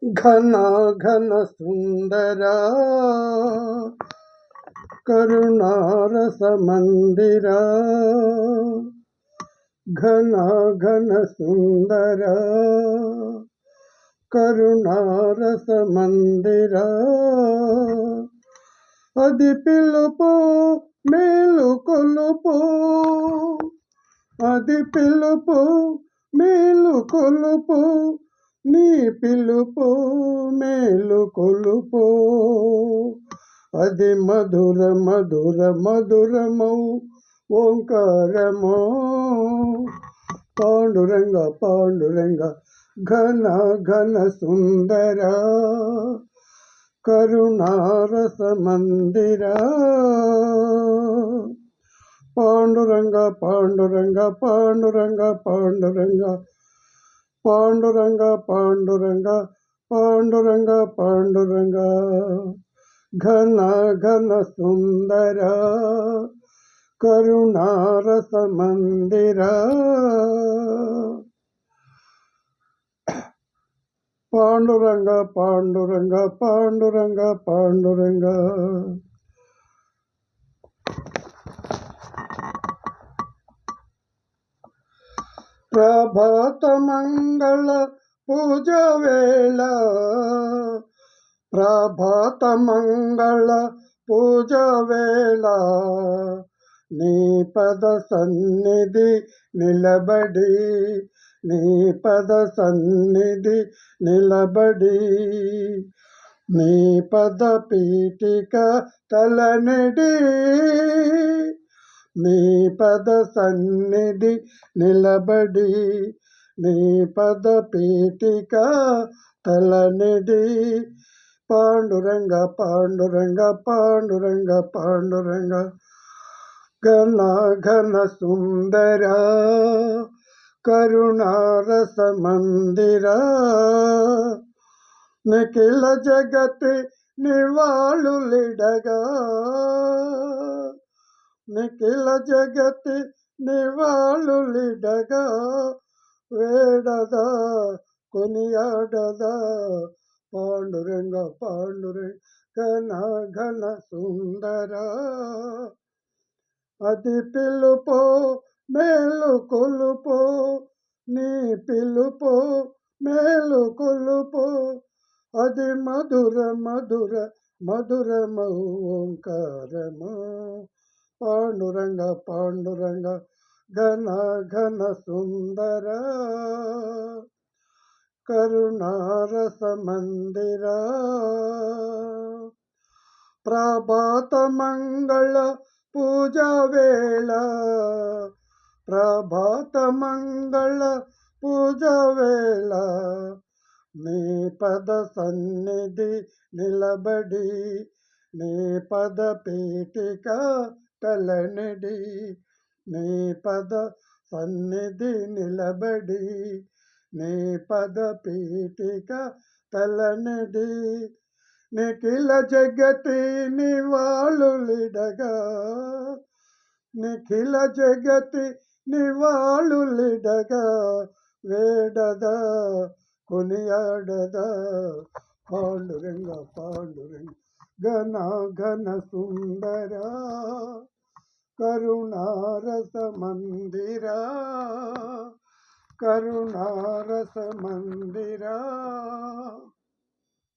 ఘన ఘన సుందరా కరుణారస మందిరా ఘన ఘన సుందరా కరుణారస మందిరా అది పిలుపు మేలు కొలుపు అది పిలుపు మేలు కొలుపు నీ పిలుపు మేలు కొలుపు అది మధుర మధుర మధురమౌ ఓంకారమో పాండురంగ పాండురంగ ఘన ఘన సుందర కరుణారస మందిర పాండురంగ పాండురంగ పాండురంగ పాండురంగ పాండురంగ పాండురంగ పాండురంగ పాండురంగ ఘన ఘన సుందర కరుణారస మందిర పాండురంగ పాండురంగ పాండురంగ పాండురంగ ప్రభాత మంగళ పూజ వేళ ప్రభాత మంగళ పూజ వేళ నీ పద సన్నిధి నిలబడి నీ పద సన్నిధి నిలబడి నీ పద పీఠిక తలనెడి నీ పద సన్నిధి నిలబడి నీ పద పీఠిక తలనెడి పాండురంగ పాండురంగ పాండురంగ పాండురంగ ఘన ఘన సుందర కరుణారస మందిర నిఖిల జగతి నివాళులిడగా నిఖిల జగతి నివాళులిడగా వేడదా కొనియాడదా పాండురంగ పాండురంగ ఘన ఘన సుందర అది పిలుపు మేలు కొలుపు నీ పిలుపు మేలు కొలుపు అది మధుర మధుర మధురమౌ ఓంకారము పాండురంగ పాండురంగ ఘన ఘన సుందర కరుణారస మందిర ప్రభాత మంగళ పూజ వేళ ప్రభాత మంగళ పూజ వేళ నీ పద సన్నిధి నిలబడి నీ పద పీఠిక తలనెడి నీ పద సన్నిధి నిలబడి నీ పద పీఠిక తలనెడి నిఖిల జగతి నివాళులిడగా నిఖిల జగతి నివాళులిడగా వేడదా కొనియాడదా పాండురంగ పాండురంగ ఘన ఘన సుందర కరుణారస మందిర కరుణారస మందిర